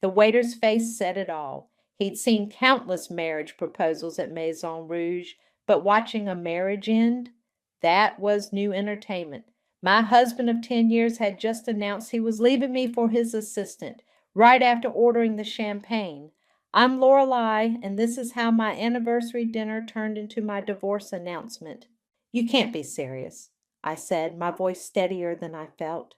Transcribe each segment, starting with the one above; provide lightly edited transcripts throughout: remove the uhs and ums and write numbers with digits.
The waiter's face said it all. He'd seen countless marriage proposals at Maison Rouge, but watching a marriage end, that was new entertainment. My husband of 10 years had just announced he was leaving me for his assistant, right after ordering the champagne. I'm Lorelei, and this is how my anniversary dinner turned into my divorce announcement. You can't be serious, I said, my voice steadier than I felt.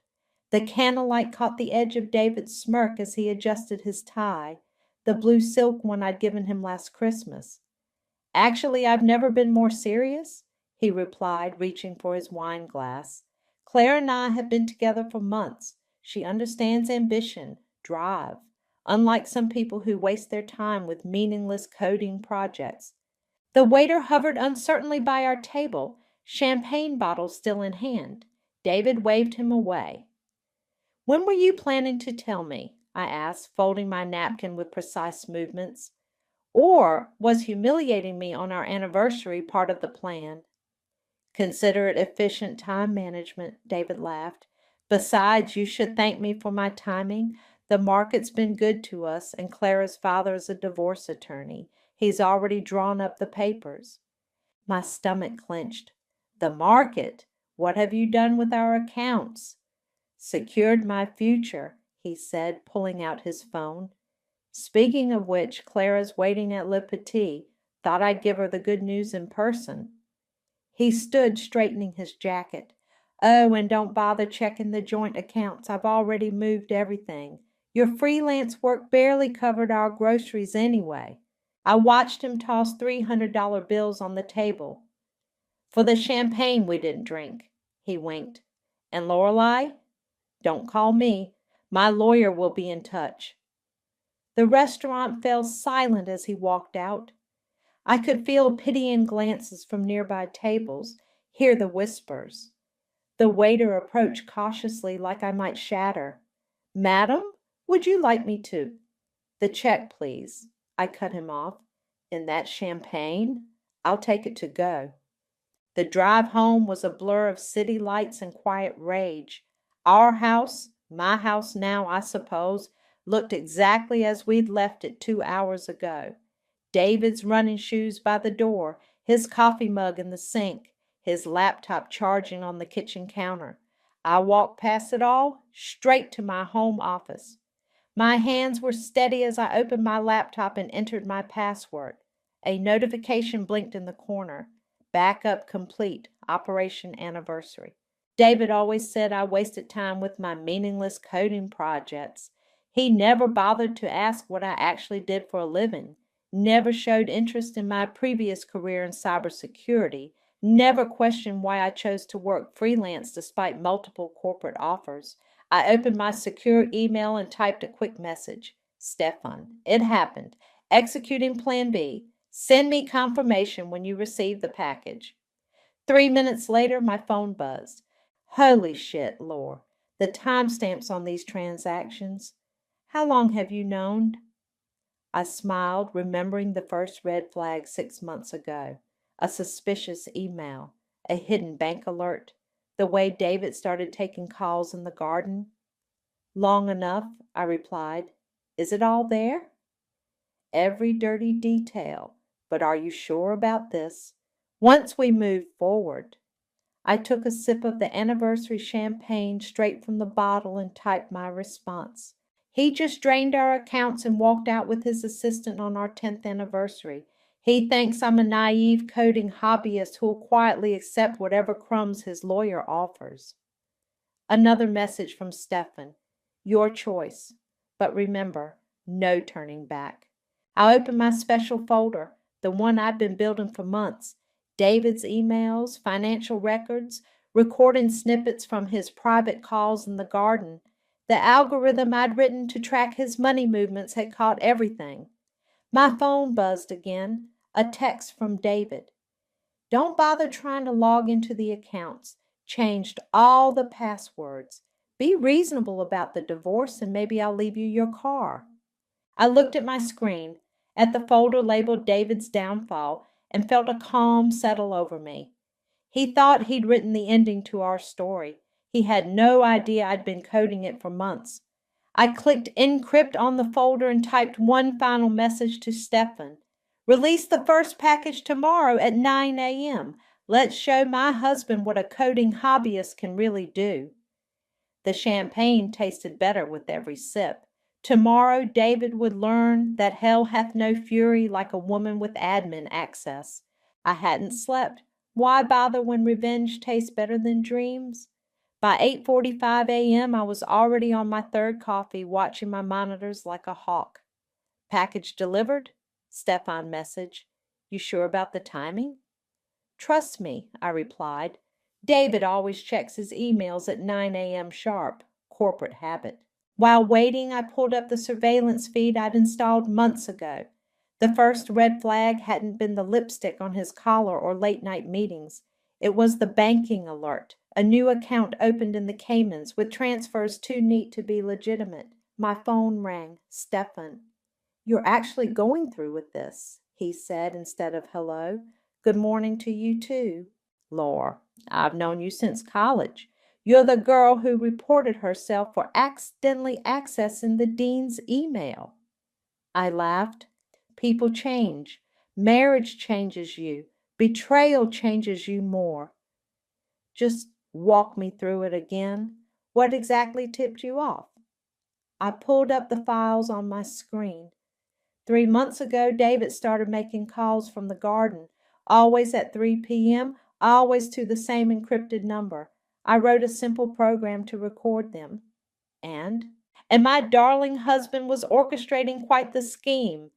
The candlelight caught the edge of David's smirk as he adjusted his tie, the blue silk one I'd given him last Christmas. Actually, I've never been more serious, he replied, reaching for his wine glass. Claire and I have been together for months. She understands ambition, drive, unlike some people who waste their time with meaningless coding projects. The waiter hovered uncertainly by our table, champagne bottle still in hand. David waved him away. When were you planning to tell me? I asked, folding my napkin with precise movements. Or was humiliating me on our anniversary part of the plan? Consider it efficient time management, David laughed. Besides, you should thank me for my timing. The market's been good to us, and Clara's father is a divorce attorney. He's already drawn up the papers. My stomach clenched. The market? What have you done with our accounts? Secured my future, he said, pulling out his phone. Speaking of which, Clara's waiting at Le Petit. Thought I'd give her the good news in person. He stood straightening his jacket. Oh, and don't bother checking the joint accounts. I've already moved everything. Your freelance work barely covered our groceries anyway. I watched him toss $300 bills on the table. For the champagne we didn't drink, he winked. And Lorelei? Don't call me. My lawyer will be in touch. The restaurant fell silent as he walked out. I could feel pitying glances from nearby tables, hear the whispers. The waiter approached cautiously like I might shatter. Madam, would you like me to? The check, please. I cut him off. In that champagne? I'll take it to go. The drive home was a blur of city lights and quiet rage. Our house, my house now, I suppose, looked exactly as we'd left it 2 hours ago. David's running shoes by the door, his coffee mug in the sink, his laptop charging on the kitchen counter. I walked past it all, straight to my home office. My hands were steady as I opened my laptop and entered my password. A notification blinked in the corner. Backup complete. Operation anniversary. David always said I wasted time with my meaningless coding projects. He never bothered to ask what I actually did for a living, never showed interest in my previous career in cybersecurity, never questioned why I chose to work freelance despite multiple corporate offers. I opened my secure email and typed a quick message. Stefan, it happened. Executing Plan B. Send me confirmation when you receive the package. 3 minutes later, my phone buzzed. Holy shit, Lore. The timestamps on these transactions. How long have you known? I smiled, remembering the first red flag 6 months ago. A suspicious email, a hidden bank alert, the way David started taking calls in the garden. Long enough, I replied. Is it all there? Every dirty detail. But are you sure about this? Once we moved forward, I took a sip of the anniversary champagne straight from the bottle and typed my response. He just drained our accounts and walked out with his assistant on our 10th anniversary. He thinks I'm a naive coding hobbyist who'll quietly accept whatever crumbs his lawyer offers. Another message from Stefan. Your choice. But remember, no turning back. I opened my special folder, the one I'd been building for months. David's emails, financial records, recording snippets from his private calls in the garden. The algorithm I'd written to track his money movements had caught everything. My phone buzzed again, a text from David. Don't bother trying to log into the accounts. Changed all the passwords. Be reasonable about the divorce and maybe I'll leave you your car. I looked at my screen, at the folder labeled David's downfall, and felt a calm settle over me. He thought he'd written the ending to our story. He had no idea I'd been coding it for months. I clicked encrypt on the folder and typed one final message to Stefan. Release the first package tomorrow at 9 a.m. Let's show my husband what a coding hobbyist can really do. The champagne tasted better with every sip. Tomorrow David would learn that hell hath no fury like a woman with admin access. I hadn't slept. Why bother when revenge tastes better than dreams? By 8:45 a.m. I was already on my third coffee, watching my monitors like a hawk. Package delivered? Stefan message. You sure about the timing? Trust me, I replied. David always checks his emails at 9 a.m. sharp. Corporate habit. While waiting, I pulled up the surveillance feed I'd installed months ago. The first red flag hadn't been the lipstick on his collar or late-night meetings. It was the banking alert. A new account opened in the Caymans with transfers too neat to be legitimate. My phone rang. Stefan. You're actually going through with this, he said instead of hello. Good morning to you too. Lore, I've known you since college. You're the girl who reported herself for accidentally accessing the dean's email. I laughed. People change. Marriage changes you. Betrayal changes you more. Just walk me through it again. What exactly tipped you off? I pulled up the files on my screen. 3 months ago, David started making calls from the garden, always at 3 p.m., always to the same encrypted number. I wrote a simple program to record them. And my darling husband was orchestrating quite the scheme.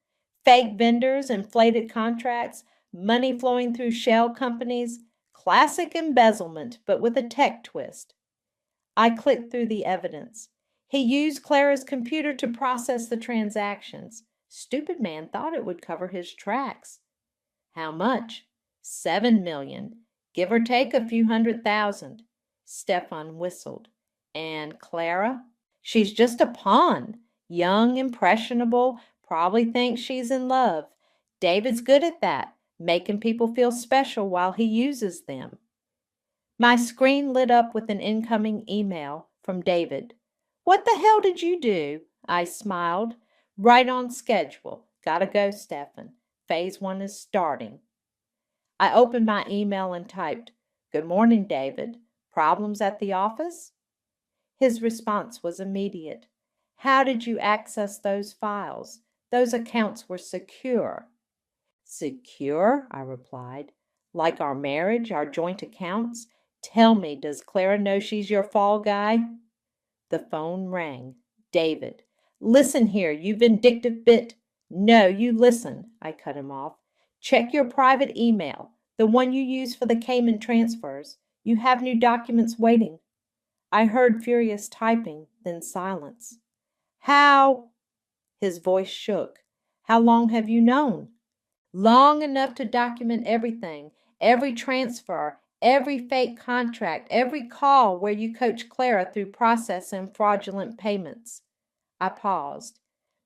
Fake vendors, inflated contracts, money flowing through shell companies, classic embezzlement, but with a tech twist. I clicked through the evidence. He used Clara's computer to process the transactions. Stupid man thought it would cover his tracks. How much? 7 million. Give or take a few 100,000. Stefan whistled. And Clara? She's just a pawn. Young, impressionable, probably thinks she's in love. David's good at that, making people feel special while he uses them. My screen lit up with an incoming email from David. What the hell did you do? I smiled. Right on schedule. Gotta go, Stefan. Phase 1 is starting. I opened my email and typed, Good morning, David. Problems at the office? His response was immediate. How did you access those files? Those accounts were secure. Secure? I replied. Like our marriage, our joint accounts? Tell me, does Clara know she's your fall guy? The phone rang. David. Listen here, you vindictive bit. No, you listen, I cut him off. Check your private email, the one you use for the Cayman transfers. You have new documents waiting. I heard furious typing, then silence. How? His voice shook. How long have you known? Long enough to document everything, every transfer, every fake contract, every call where you coach Clara through processing fraudulent payments. I paused.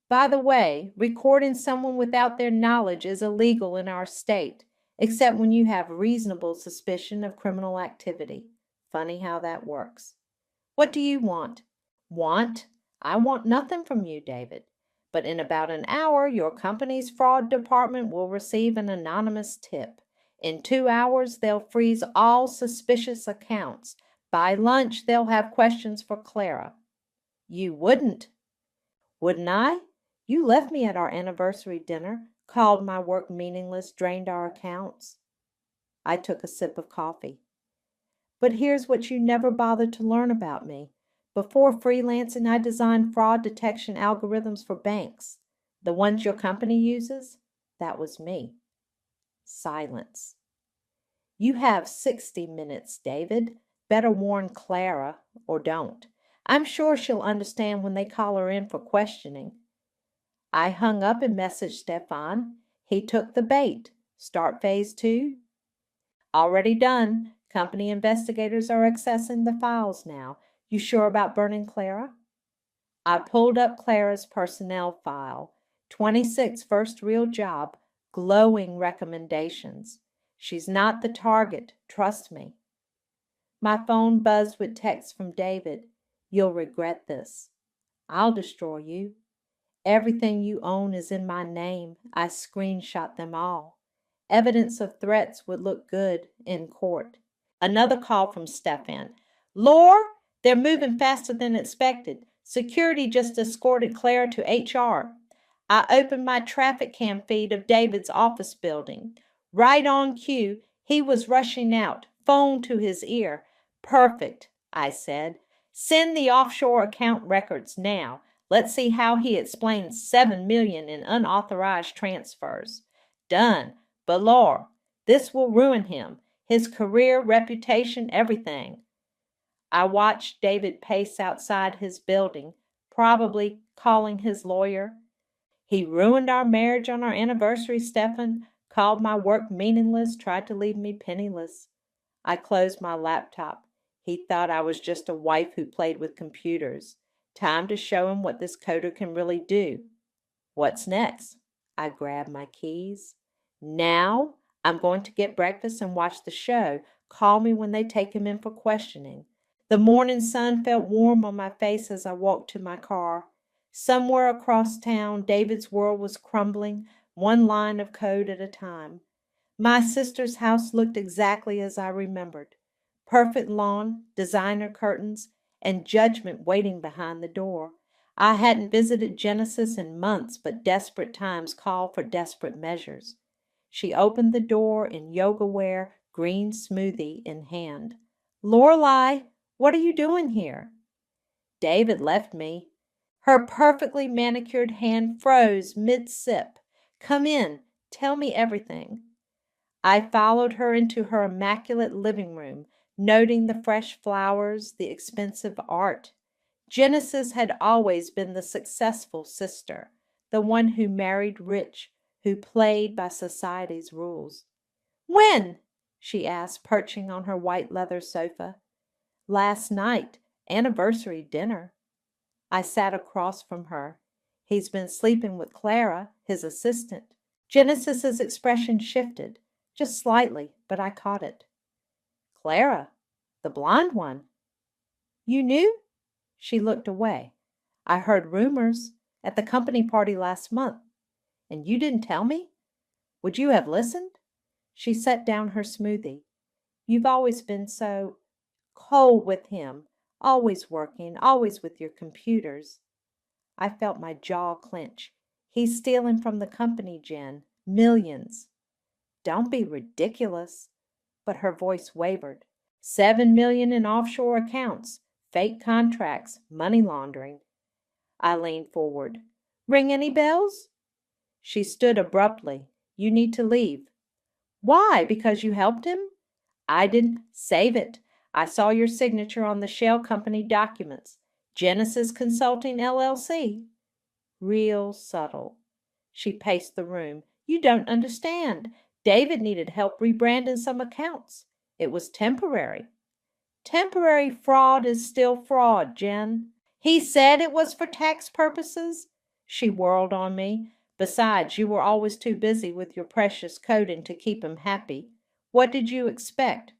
By the way, recording someone without their knowledge is illegal in our state, except when you have reasonable suspicion of criminal activity. Funny how that works. What do you want? Want? I want nothing from you, David. But in about an hour, your company's fraud department will receive an anonymous tip. In 2 hours, they'll freeze all suspicious accounts. By lunch, they'll have questions for Clara. You wouldn't. Wouldn't I? You left me at our anniversary dinner, called my work meaningless, drained our accounts. I took a sip of coffee. But here's what you never bothered to learn about me. Before freelancing, I designed fraud detection algorithms for banks. The ones your company uses? That was me. Silence. You have 60 minutes, David. Better warn Clara, or don't. I'm sure she'll understand when they call her in for questioning. I hung up and messaged Stefan. He took the bait. Start phase 2? Already done. Company investigators are accessing the files now. You sure about burning Clara? I pulled up Clara's personnel file. 26 first real job. Glowing recommendations. She's not the target. Trust me. My phone buzzed with texts from David. You'll regret this. I'll destroy you. Everything you own is in my name. I screenshot them all. Evidence of threats would look good in court. Another call from Stefan. Lore, they're moving faster than expected. Security just escorted Clara to HR. I opened my traffic cam feed of David's office building. Right on cue, he was rushing out, phone to his ear. Perfect, I said. Send the offshore account records now. Let's see how he explains $7 million in unauthorized transfers. Done. But Lord, this will ruin him. His career, reputation, everything. I watched David pace outside his building, probably calling his lawyer. He ruined our marriage on our anniversary, Stefan, called my work meaningless, tried to leave me penniless. I closed my laptop. He thought I was just a wife who played with computers. Time to show him what this coder can really do. What's next? I grabbed my keys. Now I'm going to get breakfast and watch the show. Call me when they take him in for questioning. The morning sun felt warm on my face as I walked to my car. Somewhere across town, David's world was crumbling, one line of code at a time. My sister's house looked exactly as I remembered. Perfect lawn, designer curtains, and judgment waiting behind the door. I hadn't visited Genesis in months, but desperate times call for desperate measures. She opened the door in yoga wear, green smoothie in hand. Lorelei, what are you doing here? David left me. Her perfectly manicured hand froze mid-sip. Come in. Tell me everything. I followed her into her immaculate living room, noting the fresh flowers, the expensive art. Genesis had always been the successful sister, the one who married rich, who played by society's rules. When? She asked, perching on her white leather sofa. Last night, anniversary dinner. I sat across from her. He's been sleeping with Clara, his assistant. Genesis's expression shifted, just slightly, but I caught it. Clara, the blonde one. You knew? She looked away. I heard rumors at the company party last month. And you didn't tell me? Would you have listened? She set down her smoothie. You've always been so cold with him, always working, always with your computers. I felt my jaw clench. He's stealing from the company, Jen. Millions. Don't be ridiculous. But her voice wavered. $7 million in offshore accounts, fake contracts, money laundering. I leaned forward. Ring any bells? She stood abruptly. You need to leave. Why? Because you helped him? I didn't save it. I saw your signature on the shell company documents. Genesis Consulting, LLC. Real subtle. She paced the room. You don't understand. David needed help rebranding some accounts. It was temporary. Temporary fraud is still fraud, Jen. He said it was for tax purposes. She whirled on me. Besides, you were always too busy with your precious coding to keep him happy. What did you expect?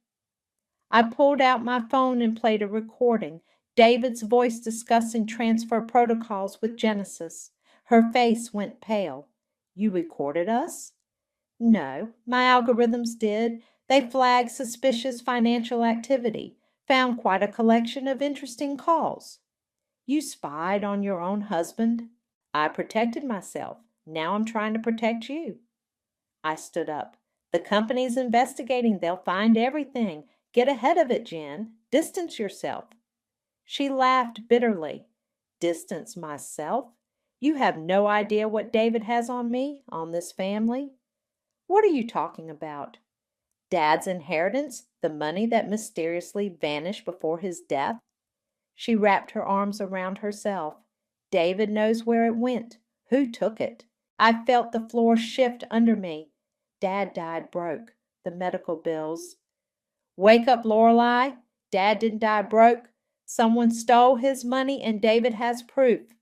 I pulled out my phone and played a recording. David's voice discussing transfer protocols with Genesis. Her face went pale. You recorded us? No, my algorithms did. They flagged suspicious financial activity, found quite a collection of interesting calls. You spied on your own husband? I protected myself. Now I'm trying to protect you. I stood up. The company's investigating. They'll find everything. Get ahead of it, Jen. Distance yourself. She laughed bitterly. Distance myself? You have no idea what David has on me, on this family. What are you talking about? Dad's inheritance, the money that mysteriously vanished before his death? She wrapped her arms around herself. David knows where it went. Who took it? I felt the floor shift under me. Dad died broke. The medical bills. Wake up, Lorelei. Dad didn't die broke. Someone stole his money and David has proof.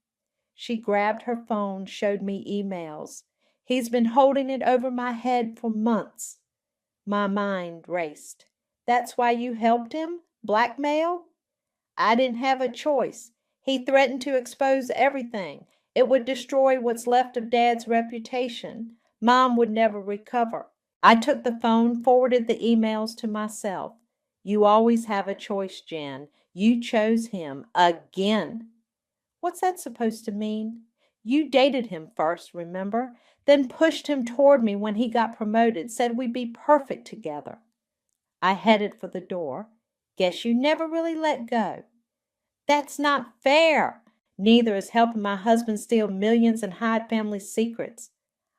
She grabbed her phone, showed me emails. He's been holding it over my head for months. My mind raced. That's why you helped him? Blackmail? I didn't have a choice. He threatened to expose everything. It would destroy what's left of Dad's reputation. Mom would never recover. I took the phone, forwarded the emails to myself. You always have a choice, Jen. You chose him again. What's that supposed to mean? You dated him first, remember? Then pushed him toward me when he got promoted, said we'd be perfect together. I headed for the door. Guess you never really let go. That's not fair. Neither is helping my husband steal millions and hide family secrets.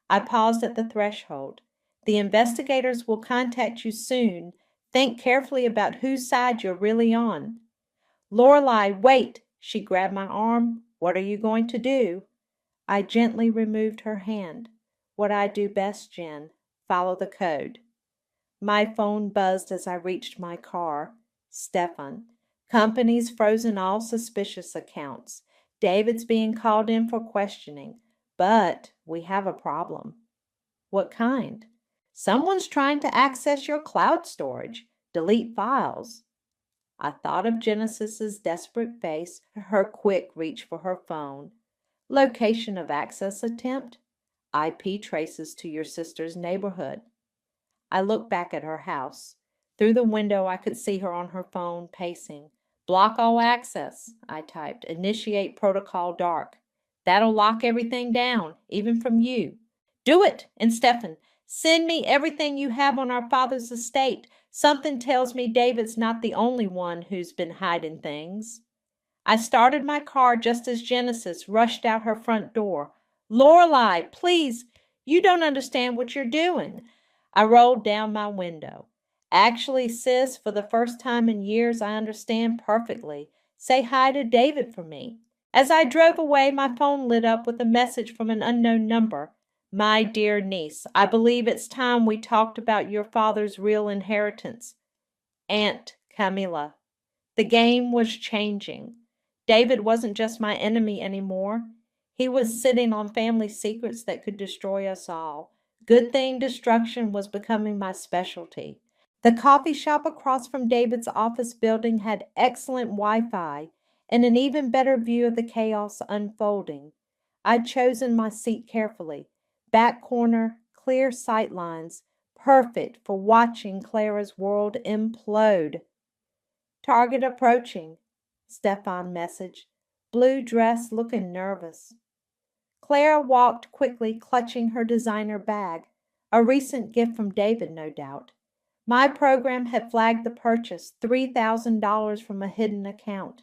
I paused at the threshold. The investigators will contact you soon. Think carefully about whose side you're really on. Lorelei, wait! She grabbed my arm. What are you going to do? I gently removed her hand. What I do best, Jen. Follow the code. My phone buzzed as I reached my car. Stefan. Company's frozen all suspicious accounts. David's being called in for questioning. But we have a problem. What kind? Someone's trying to access your cloud storage, delete files. I thought of Genesis's desperate face, her quick reach for her phone. Location of access attempt? IP traces to your sister's neighborhood. I looked back at her house. Through the window I could see her on her phone, pacing. Block all access, I typed. Initiate protocol dark. That'll lock everything down, even from you. Do it! And Stefan, send me everything you have on our father's estate. Something tells me David's not the only one who's been hiding things. I started my car just as Genesis rushed out her front door. Lorelei, please, you don't understand what you're doing. I rolled down my window. Actually, sis, for the first time in years, I understand perfectly. Say hi to David for me. As I drove away, my phone lit up with a message from an unknown number. My dear niece, I believe it's time we talked about your father's real inheritance. Aunt Camilla. The game was changing. David wasn't just my enemy anymore. He was sitting on family secrets that could destroy us all. Good thing destruction was becoming my specialty. The coffee shop across from David's office building had excellent Wi-Fi and an even better view of the chaos unfolding. I'd chosen my seat carefully. Back corner, clear sight lines, perfect for watching Clara's world implode. Target approaching, Stefan messaged. Blue dress, looking nervous. Clara walked quickly, clutching her designer bag. A recent gift from David, no doubt. My program had flagged the purchase, $3,000 from a hidden account.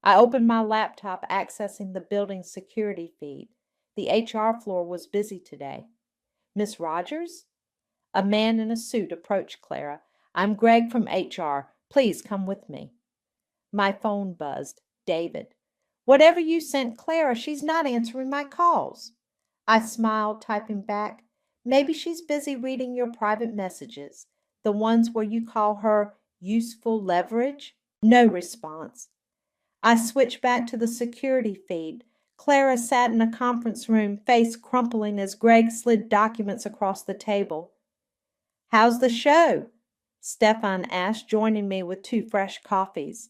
I opened my laptop, accessing the building's security feed. The HR floor was busy today. Miss Rogers? A man in a suit approached Clara. I'm Greg from HR. Please come with me. My phone buzzed. David. Whatever you sent Clara, she's not answering my calls. I smiled, typing back. Maybe she's busy reading your private messages, the ones where you call her useful leverage. No response. I switched back to the security feed. Clara sat in a conference room, face crumpling as Greg slid documents across the table. How's the show? Stefan asked, joining me with 2 fresh coffees.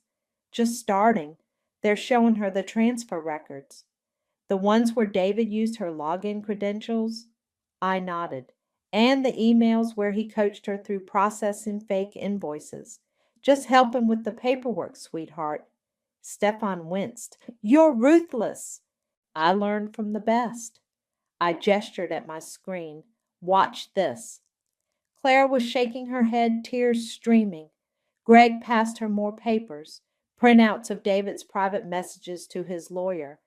Just starting. They're showing her the transfer records. The ones where David used her login credentials? I nodded. And the emails where he coached her through processing fake invoices. Just help him with the paperwork, sweetheart. Stefan winced. You're ruthless. I learned from the best. I gestured at my screen. Watch this. Clara was shaking her head, tears streaming. Greg passed her more papers, printouts of David's private messages to his lawyer.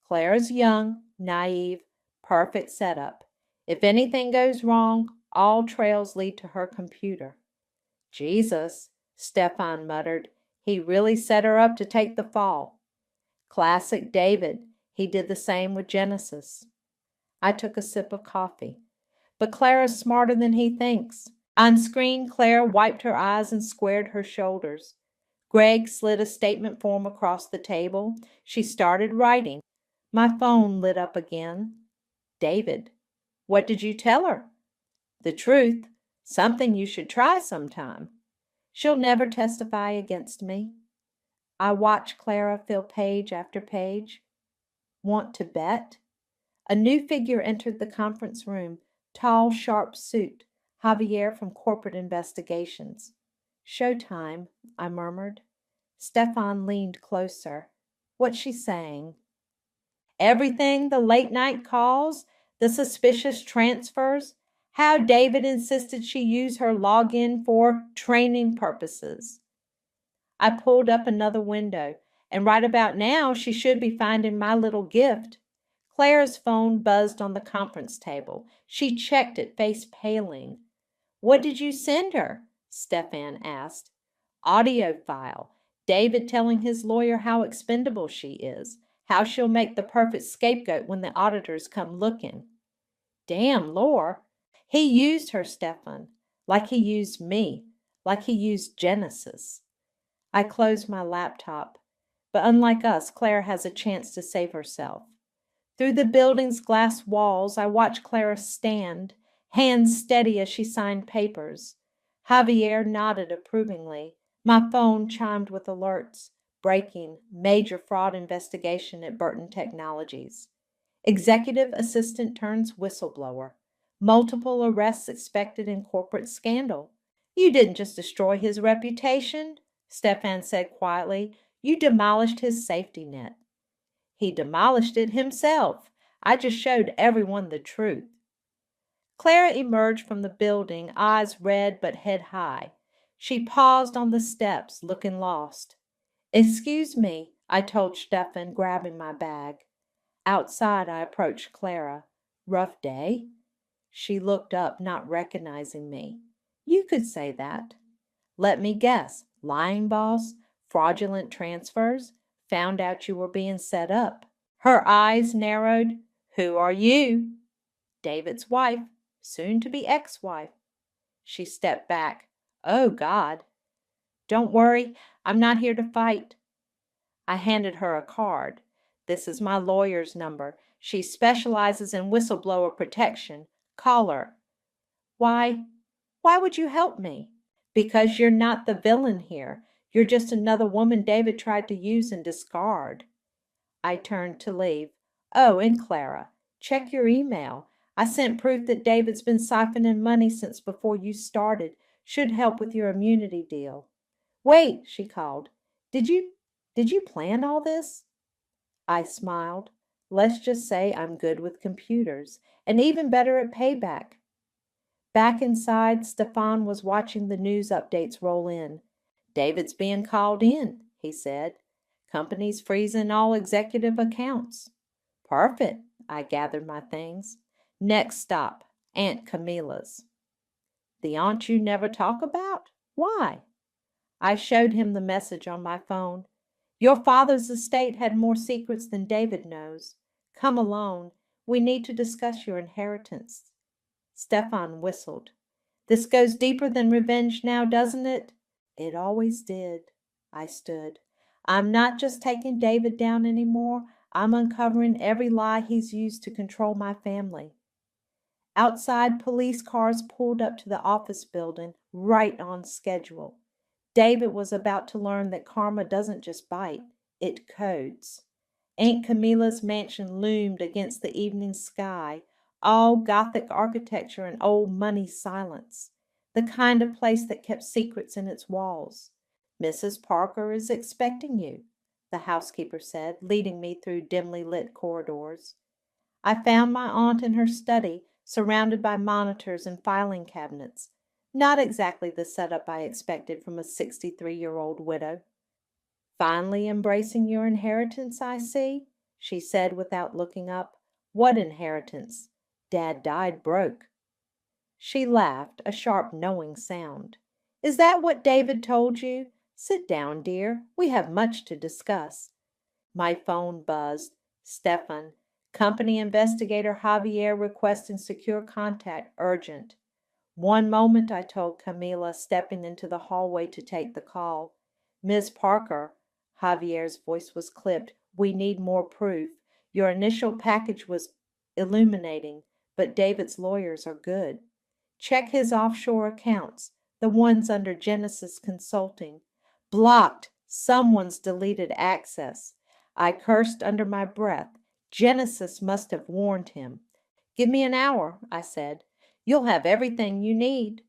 Clara's young, naive, perfect setup. If anything goes wrong, all trails lead to her computer. Jesus, Stefan muttered. He really set her up to take the fall. Classic David. He did the same with Genesis. I took a sip of coffee. But Clara's smarter than he thinks. On screen, Clara wiped her eyes and squared her shoulders. Greg slid a statement form across the table. She started writing. My phone lit up again. David, what did you tell her? The truth. Something you should try sometime. She'll never testify against me. I watched Clara fill page after page. Want to bet? A new figure entered the conference room, tall, sharp suit, Javier from corporate investigations. Showtime, I murmured. Stefan leaned closer. What's she saying? Everything, the late night calls, the suspicious transfers, how David insisted she use her login for training purposes. I pulled up another window, and right about now she should be finding my little gift. Clara's phone buzzed on the conference table. She checked it, face paling. What did you send her? Stefan asked. Audio file. David telling his lawyer how expendable she is, how she'll make the perfect scapegoat when the auditors come looking. Damn, Lore. He used her, Stefan, like he used me, like he used Genesis. I closed my laptop, but unlike us, Clara has a chance to save herself. Through the building's glass walls, I watched Clara stand, hands steady as she signed papers. Javier nodded approvingly. My phone chimed with alerts. Breaking, major fraud investigation at Burton Technologies. Executive assistant turns whistleblower. Multiple arrests expected in corporate scandal. You didn't just destroy his reputation, Stefan said quietly. You demolished his safety net. He demolished it himself. I just showed everyone the truth. Clara emerged from the building, eyes red but head high. She paused on the steps, looking lost. Excuse me, I told Stefan, grabbing my bag. Outside, I approached Clara. Rough day? She looked up, not recognizing me. You could say that. Let me guess. Lying boss? Fraudulent transfers? Found out you were being set up. Her eyes narrowed. Who are you? David's wife, soon to be ex-wife. She stepped back. Oh, God. Don't worry, I'm not here to fight. I handed her a card. This is my lawyer's number. She specializes in whistleblower protection. Call her. Why? Why would you help me? Because you're not the villain here. You're just another woman David tried to use and discard. I turned to leave. Oh, and Clara, check your email. I sent proof that David's been siphoning money since before you started. Should help with your immunity deal. Wait, she called. Did you plan all this? I smiled. Let's just say I'm good with computers, and even better at payback. Back inside, Stefan was watching the news updates roll in. David's being called in, he said. Company's freezing all executive accounts. Perfect, I gathered my things. Next stop, Aunt Camilla's. The aunt you never talk about? Why? I showed him the message on my phone. Your father's estate had more secrets than David knows. Come alone. We need to discuss your inheritance. Stefan whistled. This goes deeper than revenge now, doesn't it? It always did. I stood. I'm not just taking David down anymore. I'm uncovering every lie he's used to control my family. Outside, police cars pulled up to the office building, right on schedule. David was about to learn that karma doesn't just bite, it codes. Aunt Camilla's mansion loomed against the evening sky, all Gothic architecture and old money silence, the kind of place that kept secrets in its walls. Mrs. Parker is expecting you, the housekeeper said, leading me through dimly lit corridors. I found my aunt in her study, surrounded by monitors and filing cabinets. Not exactly the setup I expected from a 63-year-old widow. Finally embracing your inheritance, I see, she said without looking up. What inheritance? Dad died broke. She laughed, a sharp, knowing sound. Is that what David told you? Sit down, dear. We have much to discuss. My phone buzzed. Stefan, company investigator Javier requesting secure contact, urgent. One moment, I told Camila, stepping into the hallway to take the call. Ms. Parker, Javier's voice was clipped. We need more proof. Your initial package was illuminating, but David's lawyers are good. Check his offshore accounts, the ones under Genesis Consulting. Blocked, Someone's deleted access. I cursed under my breath. Genesis must have warned him. Give me an hour, I said. You'll have everything you need.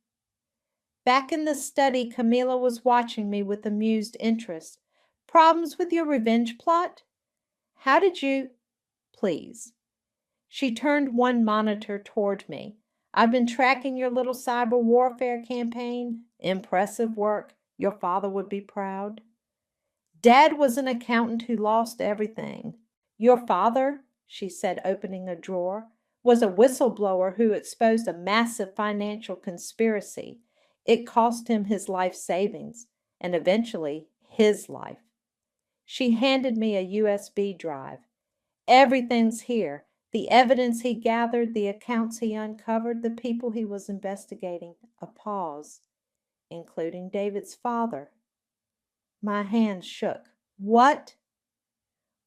Back in the study, Camilla was watching me with amused interest. Problems with your revenge plot? How did you? Please. She turned one monitor toward me. I've been tracking your little cyber warfare campaign. Impressive work. Your father would be proud. Dad was an accountant who lost everything. Your father, she said, opening a drawer, was a whistleblower who exposed a massive financial conspiracy. It cost him his life savings and eventually his life. She handed me a USB drive. Everything's here. The evidence he gathered, the accounts he uncovered, the people he was investigating. A pause, including David's father. My hands shook. What?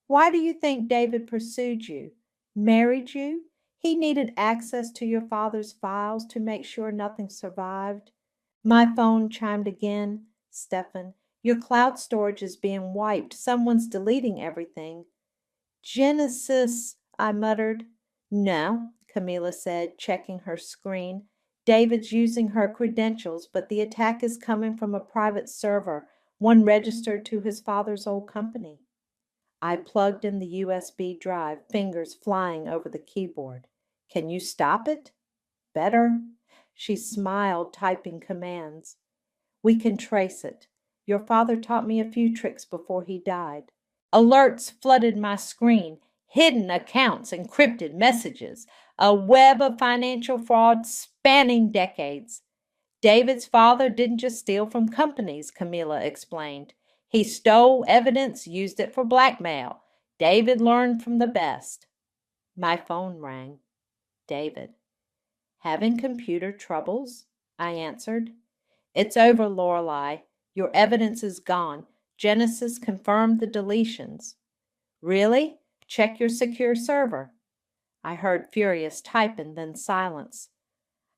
Why do you think David pursued you? Married you? He needed access to your father's files to make sure nothing survived. My phone chimed again. Stefan, your cloud storage is being wiped. Someone's deleting everything. Genesis, I muttered. No, Camilla said, checking her screen. David's using her credentials, but the attack is coming from a private server, one registered to his father's old company. I plugged in the USB drive, fingers flying over the keyboard. Can you stop it? Better. She smiled, typing commands. We can trace it. Your father taught me a few tricks before he died. Alerts flooded my screen. Hidden accounts, encrypted messages, a web of financial fraud spanning decades. David's father didn't just steal from companies, Camilla explained. He stole evidence, used it for blackmail. David learned from the best. My phone rang. David. Having computer troubles? I answered. It's over, Lorelei. Your evidence is gone. Genesis confirmed the deletions. Really? Check your secure server. I heard furious typing, then silence.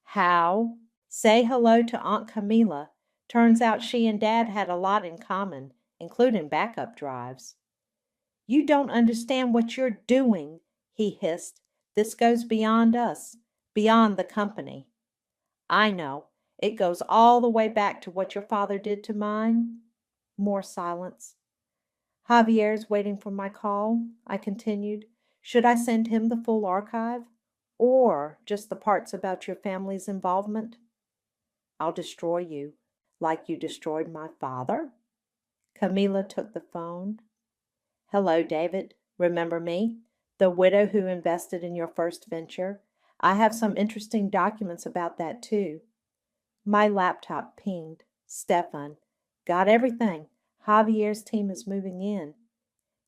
How? Say hello to Aunt Camilla. Turns out she and Dad had a lot in common, including backup drives. You don't understand what you're doing, he hissed. This goes beyond us, beyond the company. I know. It goes all the way back to what your father did to mine. More silence. Javier's waiting for my call, I continued. Should I send him the full archive? Or just the parts about your family's involvement? I'll destroy you, like you destroyed my father. Camilla took the phone. Hello, David. Remember me? The widow who invested in your first venture? I have some interesting documents about that, too. My laptop pinged. Stefan. Got everything. Javier's team is moving in.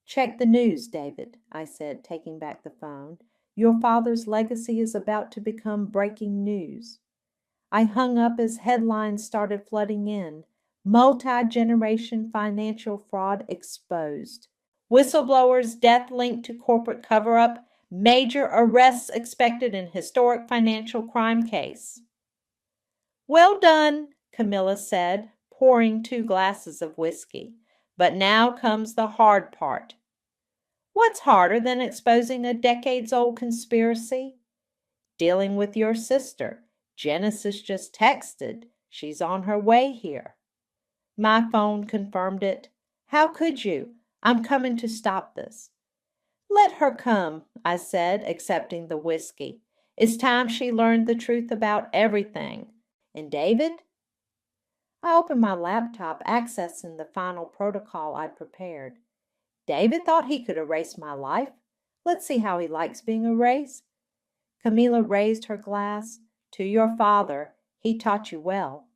Check the news, David, I said, taking back the phone. Your father's legacy is about to become breaking news. I hung up as headlines started flooding in. Multi-generation financial fraud exposed. Whistleblower's death linked to corporate cover-up. Major arrests expected in historic financial crime case. Well done, Camilla said, pouring 2 glasses of whiskey. But now comes the hard part. What's harder than exposing a decades-old conspiracy? Dealing with your sister. Genesis just texted. She's on her way here. My phone confirmed it. How could you? I'm coming to stop this. Let her come, I said, accepting the whiskey. It's time she learned the truth about everything. And David? I opened my laptop, accessing the final protocol I'd prepared. David thought he could erase my life. Let's see how he likes being erased. Camilla raised her glass. To your father. He taught you well.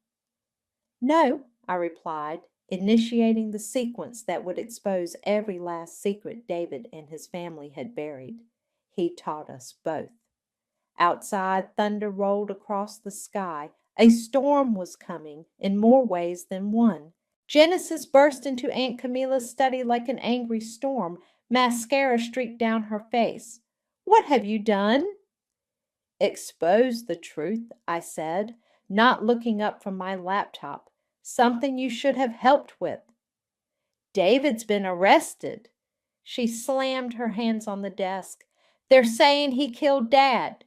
No, I replied, initiating the sequence that would expose every last secret David and his family had buried. He taught us both. Outside, thunder rolled across the sky. A storm was coming, in more ways than one. Genesis burst into Aunt Camilla's study like an angry storm. Mascara streaked down her face. What have you done? Expose the truth, I said, not looking up from my laptop. Something you should have helped with. David's been arrested. She slammed her hands on the desk. They're saying he killed Dad.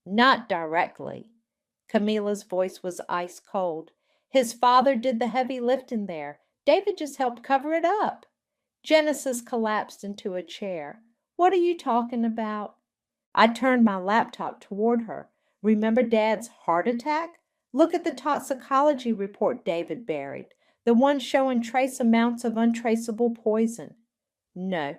Not directly. Camila's voice was ice cold. His father did the heavy lifting there. David just helped cover it up. Genesis collapsed into a chair. What are you talking about? I turned my laptop toward her. Remember Dad's heart attack? Look at the toxicology report David buried, the one showing trace amounts of untraceable poison. No.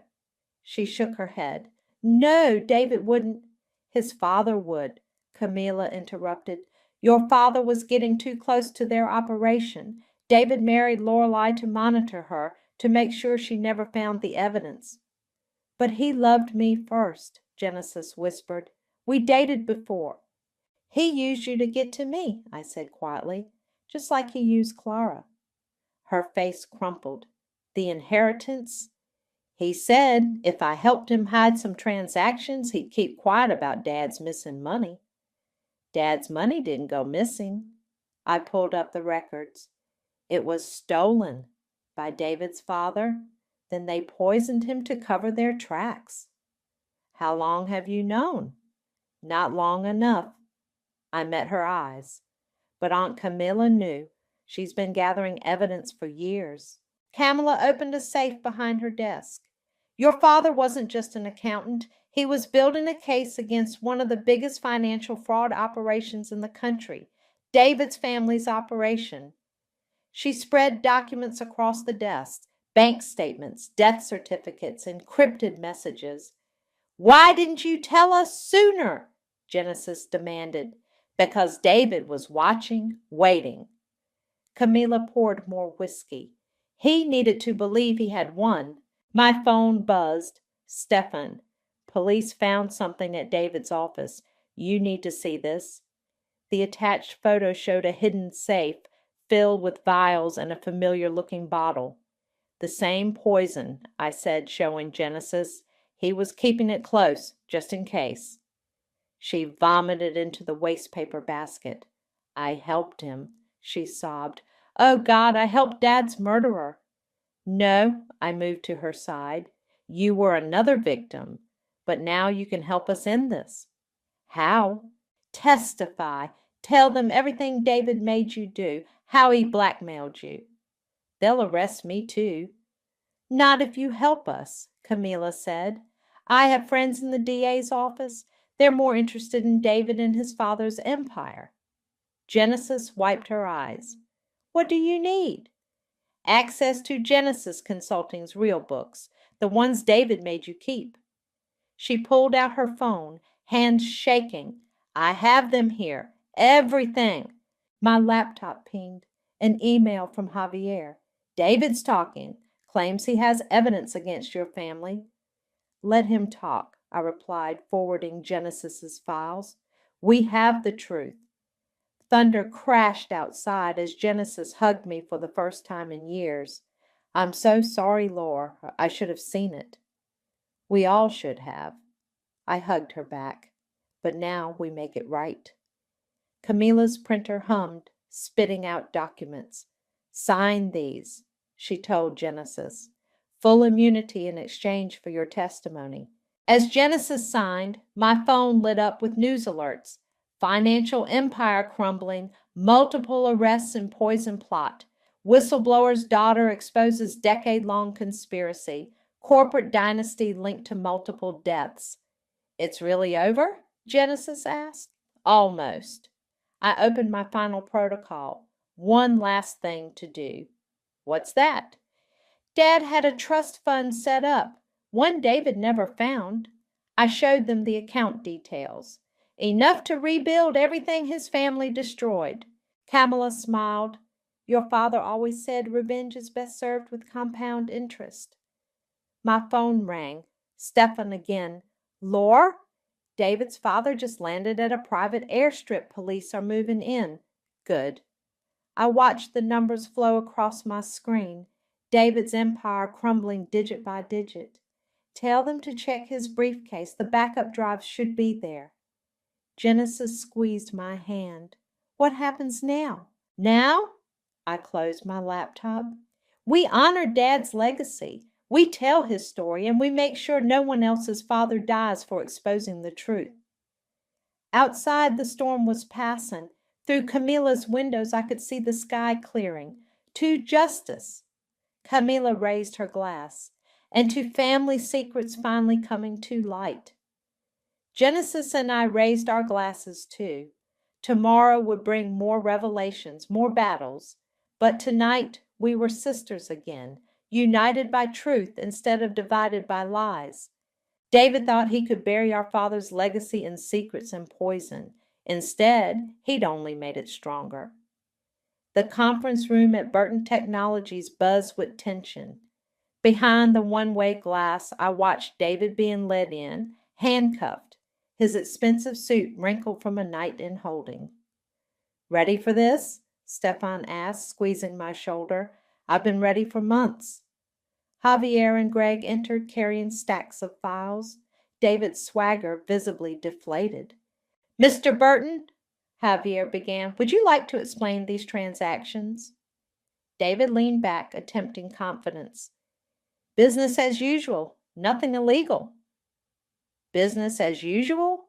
She shook her head. No, David wouldn't. His father would, Camilla interrupted. Your father was getting too close to their operation. David married Lorelei to monitor her, to make sure she never found the evidence. But he loved me first, Genesis whispered. We dated before. He used you to get to me, I said quietly, just like he used Clara. Her face crumpled. The inheritance? He said if I helped him hide some transactions, he'd keep quiet about Dad's missing money. Dad's money didn't go missing. I pulled up the records. It was stolen by David's father. Then they poisoned him to cover their tracks. How long have you known? Not long enough. I met her eyes. But Aunt Camilla knew. She's been gathering evidence for years. Camilla opened a safe behind her desk. Your father wasn't just an accountant. He was building a case against one of the biggest financial fraud operations in the country, David's family's operation. She spread documents across the desk, bank statements, death certificates, encrypted messages. Why didn't you tell us sooner? Genesis demanded. Because David was watching, waiting. Camilla poured more whiskey. He needed to believe he had won. My phone buzzed. Stefan, police found something at David's office. You need to see this. The attached photo showed a hidden safe filled with vials and a familiar-looking bottle. The same poison, I said, showing Genesis. He was keeping it close, just in case. She vomited into the wastepaper basket. I helped him, she sobbed. Oh, God, I helped Dad's murderer. No, I moved to her side. You were another victim, but now you can help us end this. How? Testify. Tell them everything David made you do, how he blackmailed you. They'll arrest me too. Not if you help us, Camilla said. I have friends in the DA's office. They're more interested in David and his father's empire. Genesis wiped her eyes. What do you need? Access to Genesis Consulting's real books, the ones David made you keep. She pulled out her phone, hands shaking. I have them here. Everything. My laptop pinged. An email from Javier. David's talking. Claims he has evidence against your family. Let him talk, I replied, forwarding Genesis's files. We have the truth. Thunder crashed outside as Genesis hugged me for the first time in years. I'm so sorry, Laura. I should have seen it. We all should have. I hugged her back. But now we make it right. Camilla's printer hummed, spitting out documents. Sign these, she told Genesis. Full immunity in exchange for your testimony. As Genesis signed, my phone lit up with news alerts. Financial empire crumbling, multiple arrests in poison plot. Whistleblower's daughter exposes decade-long conspiracy. Corporate dynasty linked to multiple deaths. It's really over? Genesis asked. Almost. I opened my final protocol. One last thing to do. What's that? Dad had a trust fund set up, one David never found. I showed them the account details. Enough to rebuild everything his family destroyed. Camilla smiled. Your father always said revenge is best served with compound interest. My phone rang. Stefan again. Lore? David's father just landed at a private airstrip. Police are moving in. Good. I watched the numbers flow across my screen. David's empire crumbling digit by digit. Tell them to check his briefcase. The backup drive should be there. Genesis squeezed my hand. What happens now? Now? I closed my laptop. We honor Dad's legacy. We tell his story, and we make sure no one else's father dies for exposing the truth. Outside, the storm was passing. Through Camilla's windows, I could see the sky clearing. To justice. Camilla raised her glass. And to family secrets finally coming to light. Genesis and I raised our glasses too. Tomorrow would bring more revelations, more battles. But tonight we were sisters again, united by truth instead of divided by lies. David thought he could bury our father's legacy in secrets and poison. Instead, he'd only made it stronger. The conference room at Burton Technologies buzzed with tension. Behind the one-way glass, I watched David being led in, handcuffed, his expensive suit wrinkled from a night in holding. "Ready for this?" Stefan asked, squeezing my shoulder. "I've been ready for months." Javier and Greg entered carrying stacks of files, David's swagger visibly deflated. "Mr. Burton," Javier began, "would you like to explain these transactions?" David leaned back, attempting confidence. "Business as usual. Nothing illegal." "Business as usual?"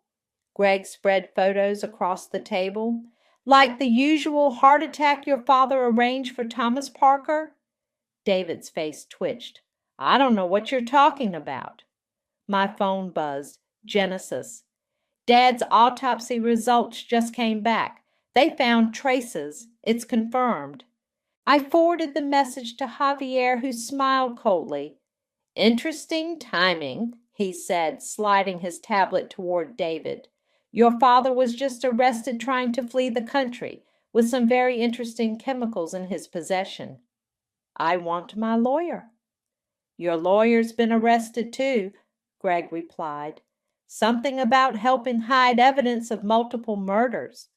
Greg spread photos across the table. "Like the usual heart attack your father arranged for Thomas Parker?" David's face twitched. "I don't know what you're talking about." My phone buzzed. Genesis. "Dad's autopsy results just came back. They found traces. It's confirmed." I forwarded the message to Javier, who smiled coldly. "Interesting timing," he said, sliding his tablet toward David. "Your father was just arrested trying to flee the country, with some very interesting chemicals in his possession." "I want my lawyer." "Your lawyer's been arrested too," Greg replied. "Something about helping hide evidence of multiple murders."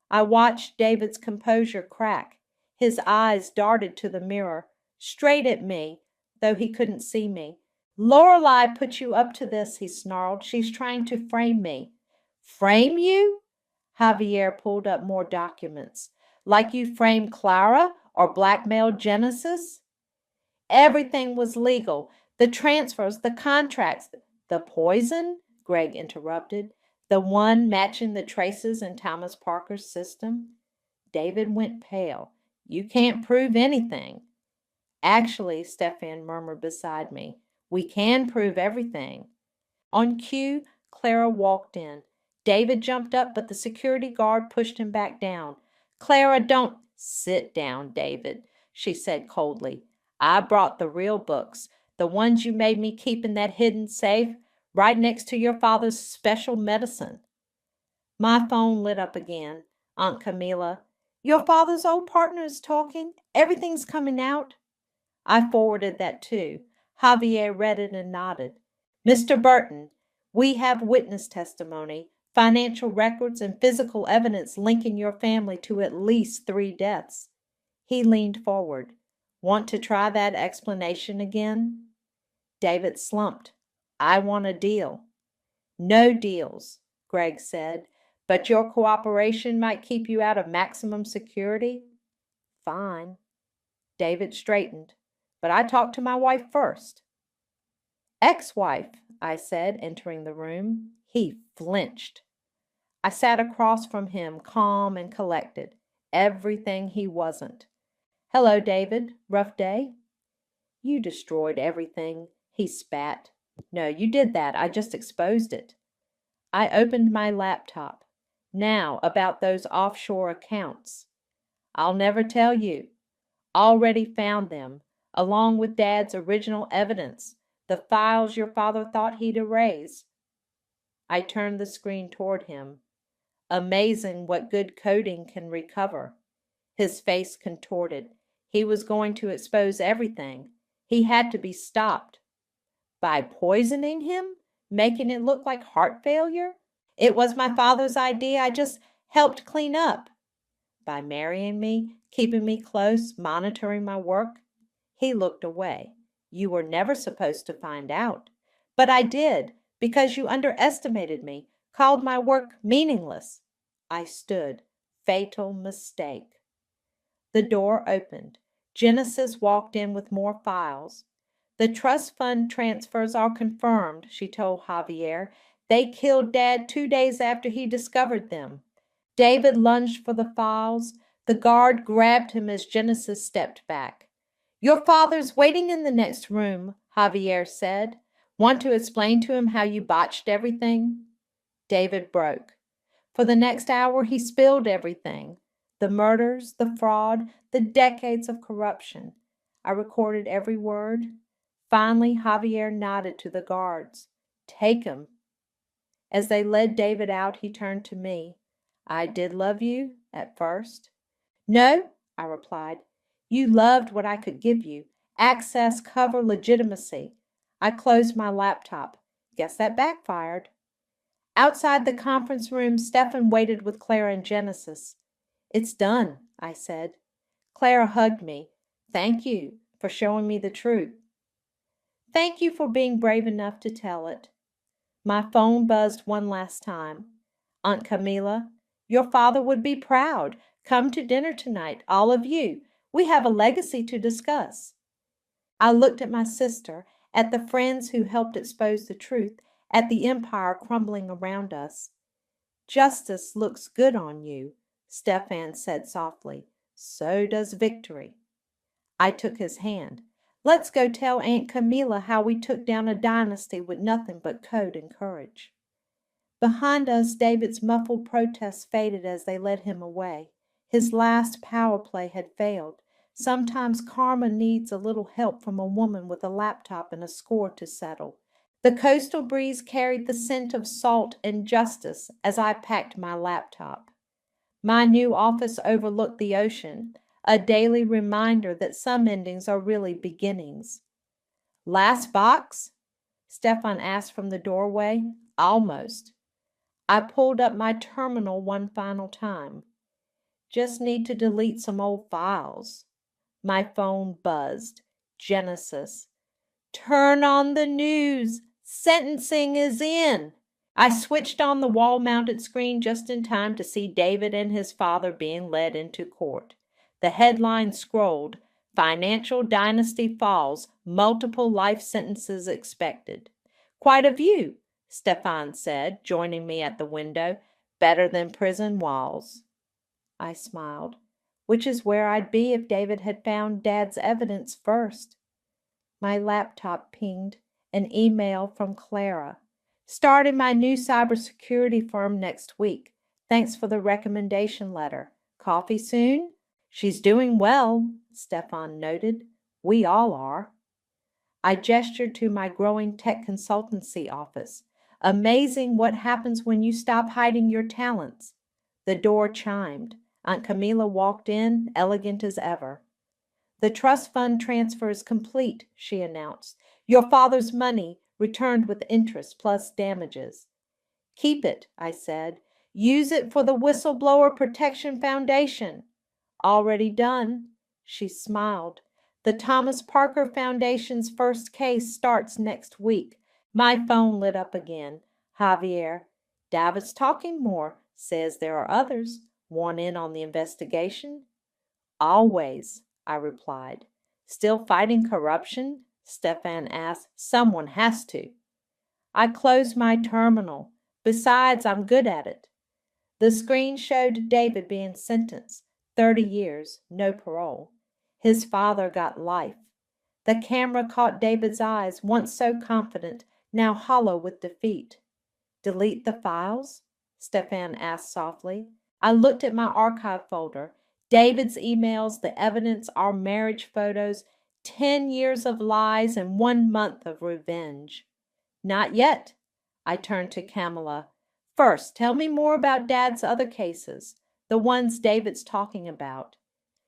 I watched David's composure crack. His eyes darted to the mirror, straight at me, though he couldn't see me. "Lorelei put you up to this," he snarled. "She's trying to frame me." "Frame you?" Javier pulled up more documents. "Like you framed Clara or blackmailed Genesis?" "Everything was legal. The transfers, the contracts." "The poison?" Greg interrupted. "The one matching the traces in Thomas Parker's system?" David went pale. "You can't prove anything." "Actually," Stefan murmured beside me, "we can prove everything." On cue, Clara walked in. David jumped up, but the security guard pushed him back down. "Clara, don't—" "Sit down, David," she said coldly. "I brought the real books, the ones you made me keep in that hidden safe, right next to your father's special medicine." My phone lit up again. "Aunt Camilla, your father's old partner is talking. Everything's coming out." I forwarded that too. Javier read it and nodded. "Mr. Burton, we have witness testimony, financial records, and physical evidence linking your family to at least 3 deaths." He leaned forward. "Want to try that explanation again?" David slumped. "I want a deal." "No deals," Greg said, "but your cooperation might keep you out of maximum security." "Fine." David straightened. "But I talked to my wife first." "Ex-wife," I said, entering the room. He flinched. I sat across from him, calm and collected. Everything he wasn't. "Hello, David. Rough day?" "You destroyed everything," he spat. "No, you did that. I just exposed it." I opened my laptop. "Now, about those offshore accounts." "I'll never tell you." "Already found them, along with Dad's original evidence, the files your father thought he'd erase." I turned the screen toward him. Amazing what good coding can recover. His face contorted. He was going to expose everything. He had to be stopped. By poisoning him? Making it look like heart failure? It was my father's idea. I just helped clean up. By marrying me, keeping me close, monitoring my work? He looked away. "You were never supposed to find out." "But I did, because you underestimated me, called my work meaningless." I stood. Fatal mistake. The door opened. Genesis walked in with more files. The trust fund transfers are confirmed, she told Javier. They killed Dad 2 days after he discovered them. David lunged for the files. The guard grabbed him as Genesis stepped back. Your father's waiting in the next room, Javier said. Want to explain to him how you botched everything? David broke. For the next hour, he spilled everything. The murders, the fraud, the decades of corruption. I recorded every word. Finally, Javier nodded to the guards. Take him. As they led David out, he turned to me. I did love you at first. No, I replied. You loved what I could give you. Access, cover, legitimacy. I closed my laptop. Guess that backfired. Outside the conference room, Stefan waited with Clara and Genesis. It's done, I said. Clara hugged me. Thank you for showing me the truth. Thank you for being brave enough to tell it. My phone buzzed one last time. Aunt Camila, your father would be proud. Come to dinner tonight, all of you. We have a legacy to discuss. I looked at my sister, at the friends who helped expose the truth, at the empire crumbling around us. Justice looks good on you, Stefan said softly. So does victory. I took his hand. Let's go tell Aunt Camila how we took down a dynasty with nothing but code and courage. Behind us, David's muffled protests faded as they led him away. His last power play had failed. Sometimes karma needs a little help from a woman with a laptop and a score to settle. The coastal breeze carried the scent of salt and justice as I packed my laptop. My new office overlooked the ocean, a daily reminder that some endings are really beginnings. Last box? Stefan asked from the doorway. Almost. I pulled up my terminal one final time. Just need to delete some old files. My phone buzzed. Genesis. Turn on the news. Sentencing is in. I switched on the wall-mounted screen just in time to see David and his father being led into court. The headline scrolled, Financial Dynasty Falls, Multiple Life Sentences Expected. Quite a view, Stefan said, joining me at the window. Better than prison walls. I smiled, which is where I'd be if David had found Dad's evidence first. My laptop pinged an email from Clara. Starting my new cybersecurity firm next week. Thanks for the recommendation letter. Coffee soon? She's doing well, Stefan noted. We all are. I gestured to my growing tech consultancy office. Amazing what happens when you stop hiding your talents. The door chimed. Aunt Camila walked in, elegant as ever. The trust fund transfer is complete, she announced. Your father's money returned with interest plus damages. Keep it, I said. Use it for the Whistleblower Protection Foundation. Already done. She smiled. The Thomas Parker Foundation's first case starts next week. My phone lit up again. Javier. David's talking more. Says there are others. Want in on the investigation? Always, I replied. Still fighting corruption? Stefan asked. Someone has to. I closed my terminal. Besides, I'm good at it. The screen showed David being sentenced. 30 years, no parole. His father got life. The camera caught David's eyes, once so confident, now hollow with defeat. Delete the files? Stefan asked softly. I looked at my archive folder. David's emails, the evidence, our marriage photos, 10 years of lies and 1 month of revenge. Not yet. I turned to Camilla. First, tell me more about Dad's other cases, the ones David's talking about.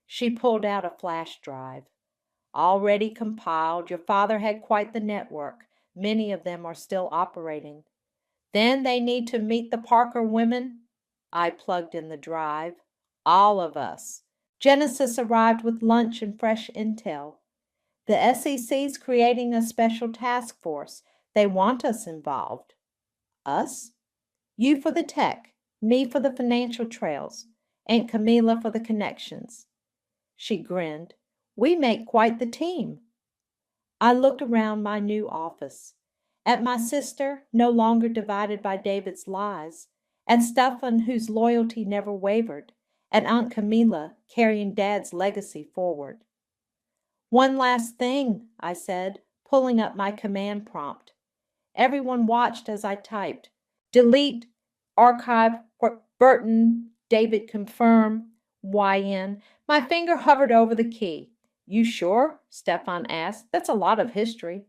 She pulled out a flash drive. Already compiled. Your father had quite the network. Many of them are still operating. Then they need to meet the Parker women. I plugged in the drive. All of us. Genesis arrived with lunch and fresh intel. The SEC's creating a special task force. They want us involved. Us? You for the tech, me for the financial trails, Aunt Camila for the connections. She grinned. We make quite the team. I looked around my new office, at my sister, no longer divided by David's lies, at Stefan, whose loyalty never wavered, at Aunt Camilla, carrying Dad's legacy forward. One last thing, I said, pulling up my command prompt. Everyone watched as I typed. Delete, archive, Burton, David confirm, YN. My finger hovered over the key. You sure? Stefan asked. That's a lot of history.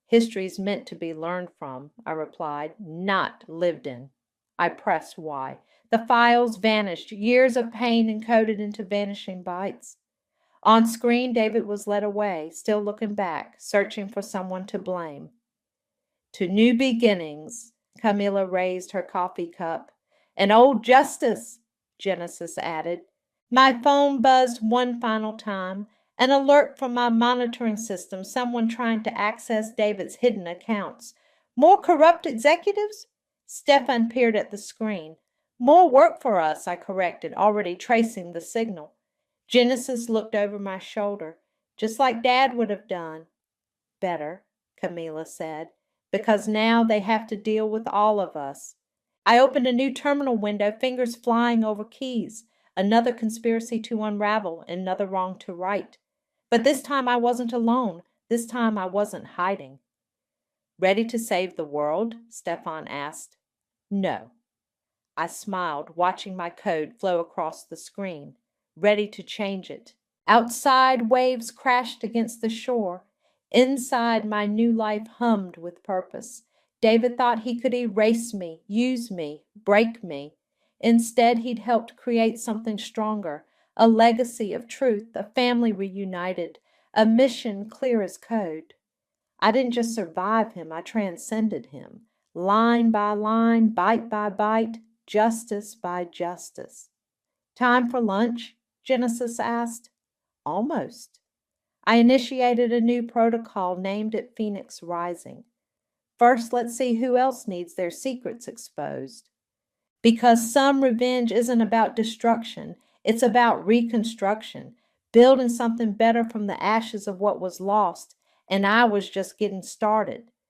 History's meant to be learned from, I replied, not lived in. I pressed Y. The files vanished, years of pain encoded into vanishing bytes. On screen, David was led away, still looking back, searching for someone to blame. To new beginnings, Camilla raised her coffee cup. An old justice, Genesis added. My phone buzzed one final time. An alert from my monitoring system, someone trying to access David's hidden accounts. More corrupt executives? Stefan peered at the screen. More work for us, I corrected, already tracing the signal. Genesis looked over my shoulder, just like Dad would have done. Better, Camilla said, because now they have to deal with all of us. I opened a new terminal window, fingers flying over keys. Another conspiracy to unravel, another wrong to right. But this time I wasn't alone. This time I wasn't hiding. Ready to save the world? Stefan asked. No. I smiled, watching my code flow across the screen, ready to change it. Outside, waves crashed against the shore. Inside, my new life hummed with purpose. David thought he could erase me, use me, break me. Instead, he'd helped create something stronger, a legacy of truth, a family reunited, a mission clear as code. I didn't just survive him, I transcended him. Line by line, bite by bite, justice by justice. Time for lunch? Genesis asked. Almost. I initiated a new protocol named it Phoenix Rising. First, let's see who else needs their secrets exposed. Because some revenge isn't about destruction, it's about reconstruction, building something better from the ashes of what was lost, and I was just getting started.